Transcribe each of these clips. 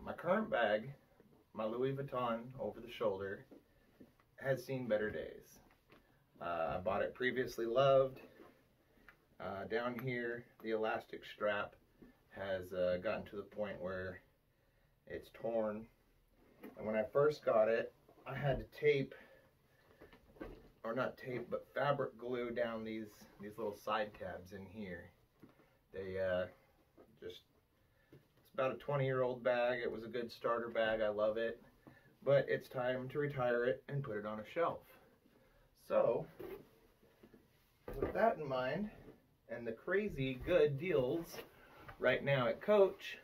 My current bag, my Louis Vuitton over the shoulder, has seen better days. I bought it previously loved. Down here, the elastic strap has gotten to the point where it's torn. And when I first got it, I had to tape, or not tape, but fabric glue down these little side tabs in here. They it's about a 20-year-old bag. It was a good starter bag. I love it. But it's time to retire it and put it on a shelf. So, with that in mind, and the crazy good deals right now at Coach,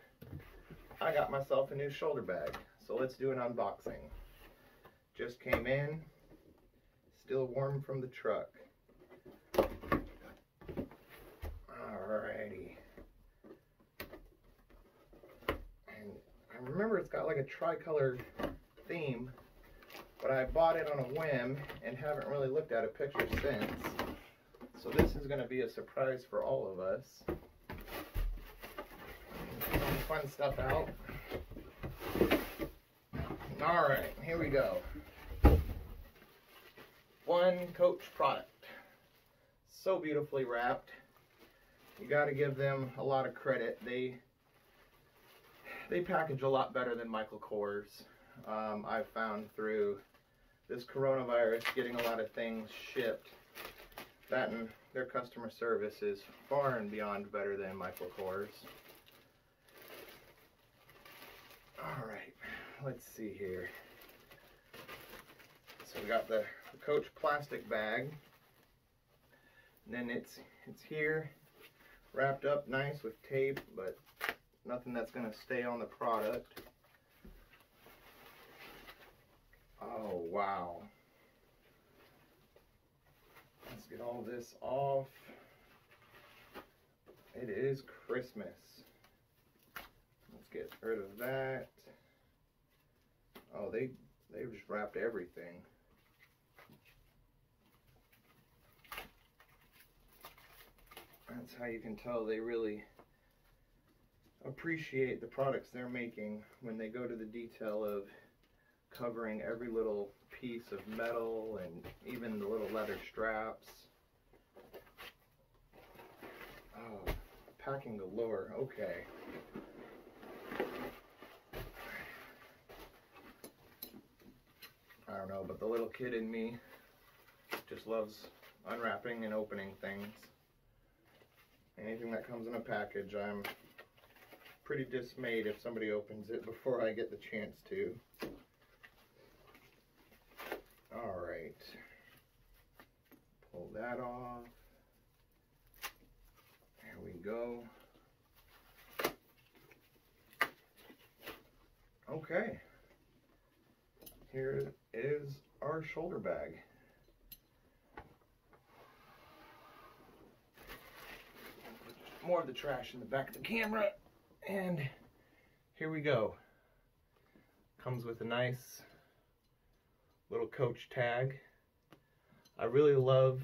I got myself a new shoulder bag. So let's do an unboxing. Just came in, still warm from the truck. Alrighty. And I remember it's got like a tricolor theme, but I bought it on a whim and haven't really looked at a picture since. So this is going to be a surprise for all of us. Some fun stuff out. Alright, here we go. One Coach product. So beautifully wrapped. You got to give them a lot of credit. They package a lot better than Michael Kors. I've found through this coronavirus, getting a lot of things shipped, that and their customer service is far and beyond better than Michael Kors. Alright, let's see here. So we got the Coach plastic bag, and then it's here wrapped up nice with tape, but nothing that's going to stay on the product. Oh wow. Let's get all this off. It is Christmas. Let's get rid of that. Oh, they've just wrapped everything. That's how you can tell they really appreciate the products they're making when they go to the detail of covering every little piece of metal and even the little leather straps. Oh, packing galore. Okay. I don't know, but the little kid in me just loves unwrapping and opening things. Anything that comes in a package, I'm pretty dismayed if somebody opens it before I get the chance to. Alright. Pull that off. There we go. Okay. Here is our shoulder bag. More of the trash in the back of the camera, and here we go. Comes with a nice little Coach tag. I really love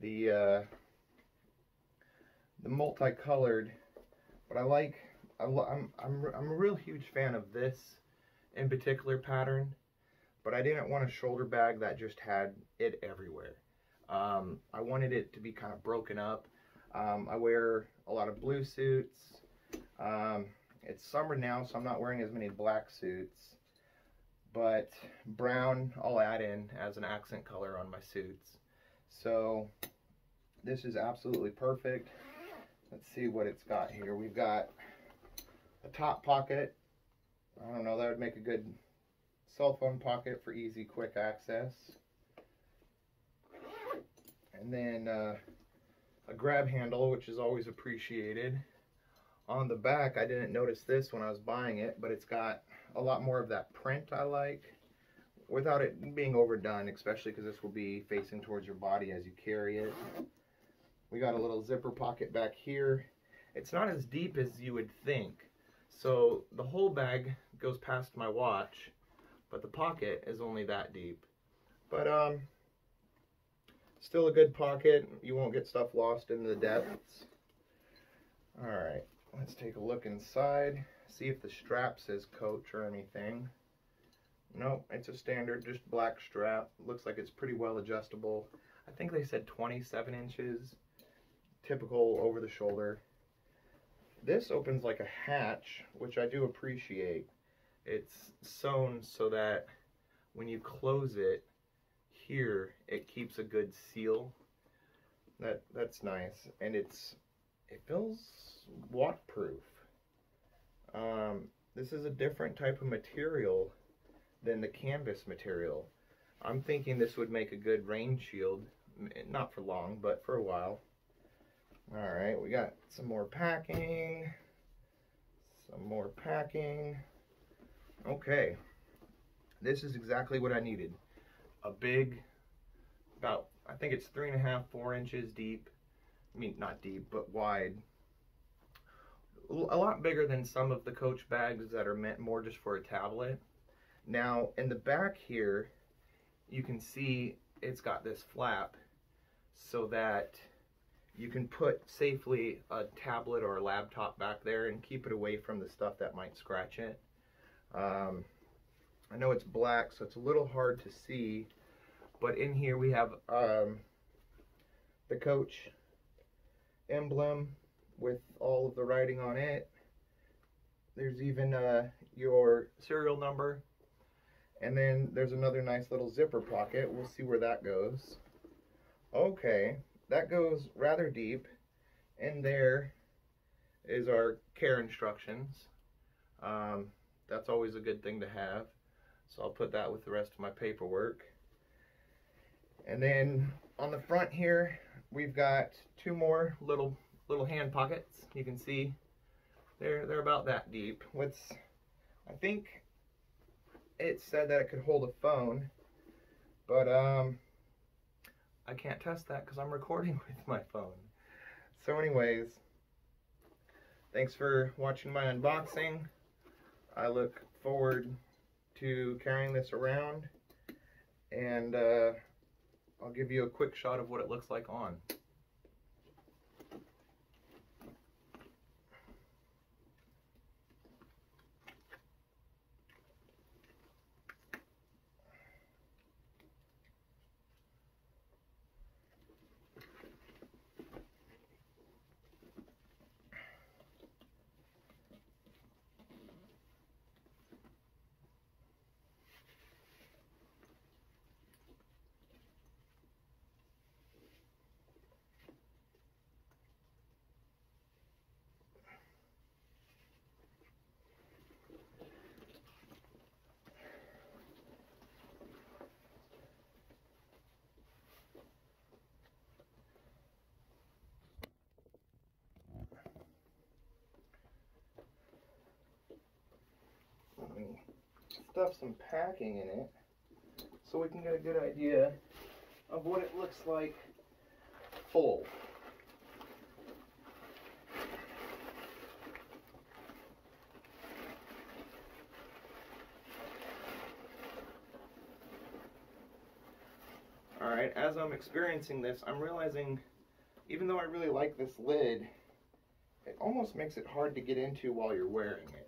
the multicolored, but I'm a real huge fan of this in particular pattern, but I didn't want a shoulder bag that just had it everywhere. I wanted it to be kind of broken up. I wear a lot of blue suits. It's summer now, so I'm not wearing as many black suits, but brown I'll add in as an accent color on my suits. So this is absolutely perfect. Let's see what it's got here. We've got a top pocket. I don't know, that would make a good cell phone pocket for easy, quick access. And then a grab handle, which is always appreciated. On the back, I didn't notice this when I was buying it, but it's got a lot more of that print I like, without it being overdone, especially because this will be facing towards your body as you carry it. We got a little zipper pocket back here. It's not as deep as you would think, so the whole bag goes past my watch, but the pocket is only that deep. But still a good pocket. You won't get stuff lost in the depths. Alright, let's take a look inside. see if the strap says Coach or anything. Nope, it's a standard, just black strap. Looks like it's pretty well adjustable. I think they said 27 inches, typical over the shoulder. This opens like a hatch, which I do appreciate. It's sewn so that when you close it here, it keeps a good seal. That's nice, and it feels waterproof. This is a different type of material than the canvas material. I'm thinking this would make a good rain shield, not for long, but for a while. All right, we got some more packing. Okay, this is exactly what I needed. A big, about, I think it's 3.5, 4 inches deep. I mean, not deep, but wide. A lot bigger than some of the Coach bags that are meant more just for a tablet. Now, in the back here, you can see it's got this flap so that you can put safely a tablet or a laptop back there and keep it away from the stuff that might scratch it. I know it's black, so it's a little hard to see, but in here we have the Coach emblem with all of the writing on it. There's even your serial number, and then there's another nice little zipper pocket. We'll see where that goes. Okay, that goes rather deep, and there is our care instructions. That's always a good thing to have, so I'll put that with the rest of my paperwork. And then on the front here, we've got 2 more little hand pockets. You can see they're about that deep. I think it said that it could hold a phone, but I can't test that because I'm recording with my phone. So anyways, thanks for watching my unboxing. I look forward to carrying this around, and I'll give you a quick shot of what it looks like on. Let me stuff some packing in it so we can get a good idea of what it looks like full. Alright, as I'm experiencing this, I'm realizing, even though I really like this lid, it almost makes it hard to get into while you're wearing it.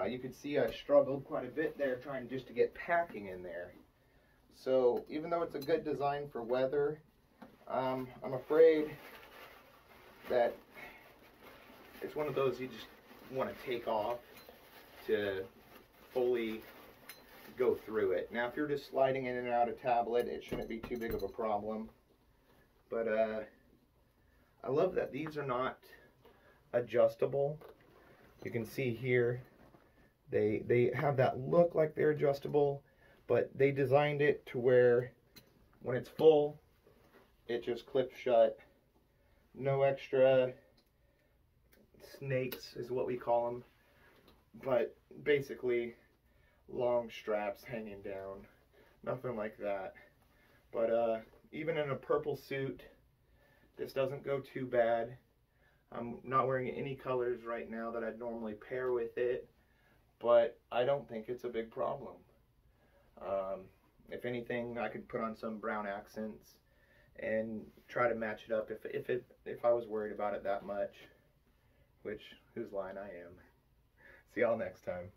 You can see I struggled quite a bit there trying just to get packing in there. So even though it's a good design for weather, I'm afraid that it's one of those you just want to take off to fully go through it. Now if you're just sliding in and out a tablet, it shouldn't be too big of a problem. But I love that these are not adjustable. You can see here they have that look like they're adjustable, but they designed it to where when it's full, it just clips shut. No extra snakes is what we call them, but basically long straps hanging down, nothing like that. But even in a purple suit, this doesn't go too bad. I'm not wearing any colors right now that I'd normally pair with it, but I don't think it's a big problem. If anything, I could put on some brown accents and try to match it up if I was worried about it that much, which, whose line I am. See y'all next time.